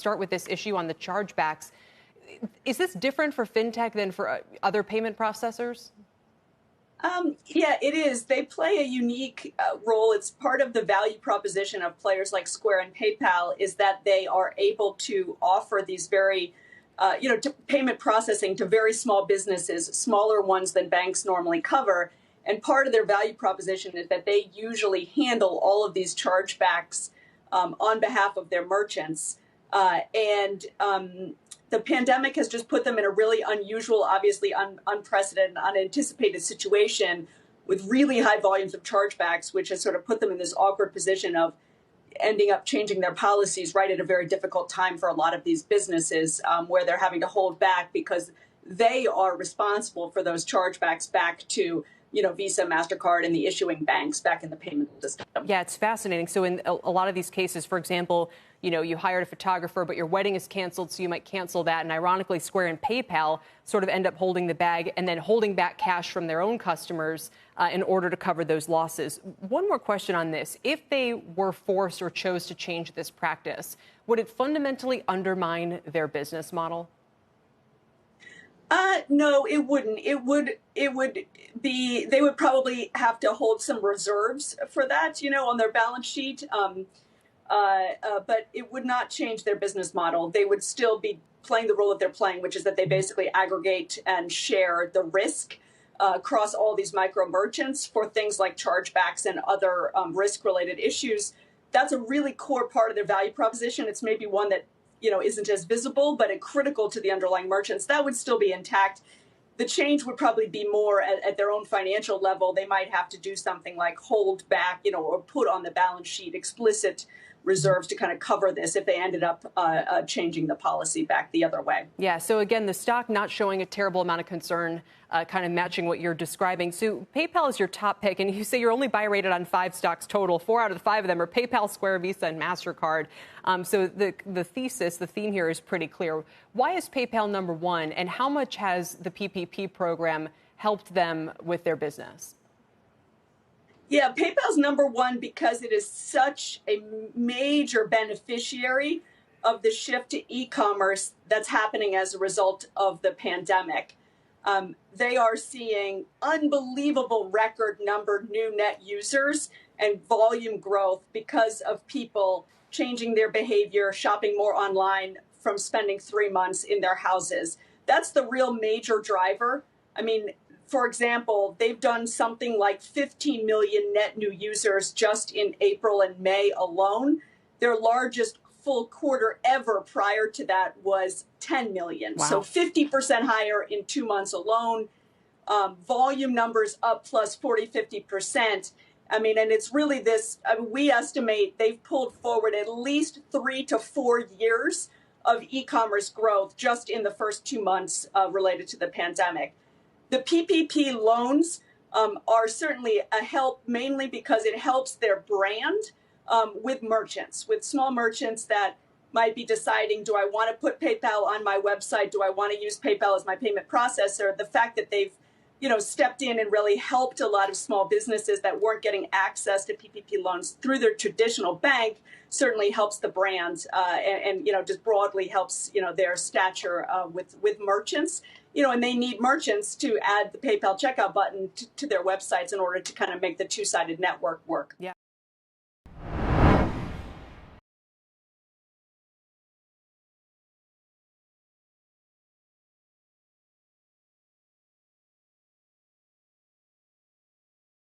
start with this issue on the chargebacks. Is this different for fintech than for other payment processors? Yeah, it is. They play a unique role. It's part of the value proposition of players like Square and PayPal is that they are able to offer these very, payment processing to very small businesses, smaller ones than banks normally cover. And part of their value proposition is that they usually handle all of these chargebacks on behalf of their merchants. The pandemic has just put them in a really unusual, obviously unprecedented, unanticipated situation with really high volumes of chargebacks, which has sort of put them in this awkward position of ending up changing their policies right at a very difficult time for a lot of these businesses where they're having to hold back because they are responsible for those chargebacks back to Visa, MasterCard, and the issuing banks back in the payment system. Yeah, it's fascinating. So in a lot of these cases, for example, you hired a photographer, but your wedding is canceled, so you might cancel that. And ironically, Square and PayPal sort of end up holding the bag and then holding back cash from their own customers in order to cover those losses. One more question on this. If they were forced or chose to change this practice, would it fundamentally undermine their business model? No, it wouldn't. It would be, they would probably have to hold some reserves for that, on their balance sheet. But it would not change their business model. They would still be playing the role that they're playing, which is that they basically aggregate and share the risk across all these micro merchants for things like chargebacks and other risk-related issues. That's a really core part of their value proposition. It's maybe one that isn't as visible, but critical to the underlying merchants. That would still be intact. The change would probably be more at their own financial level. They might have to do something like hold back, or put on the balance sheet explicit reserves to kind of cover this if they ended up changing the policy back the other way. Yeah. So again, the stock not showing a terrible amount of concern, kind of matching what you're describing. So PayPal is your top pick, and you say you're only buy rated on 5 stocks total. 4 out of the 5 of them are PayPal, Square, Visa, and MasterCard. So the theme here is pretty clear. Why is PayPal number one, and how much has the PPP program helped them with their business? Yeah, PayPal's number one because it is such a major beneficiary of the shift to e-commerce that's happening as a result of the pandemic. They are seeing unbelievable record number new net users and volume growth because of people changing their behavior, shopping more online from spending 3 months in their houses. That's the real major driver. I mean, for example, they've done something like 15 million net new users just in April and May alone. Their largest full quarter ever prior to that was 10 million. Wow. So 50% higher in 2 months alone. Volume numbers up plus 40-50%. I mean, and it's really this, we estimate they've pulled forward at least 3 to 4 years of e-commerce growth just in the first 2 months related to the pandemic. The PPP loans are certainly a help, mainly because it helps their brand with merchants, with small merchants that might be deciding, do I want to put PayPal on my website? Do I want to use PayPal as my payment processor? The fact that they've stepped in and really helped a lot of small businesses that weren't getting access to PPP loans through their traditional bank certainly helps the brand and just broadly helps, their stature with merchants. And they need merchants to add the PayPal checkout button to their websites in order to kind of make the two-sided network work. Yeah.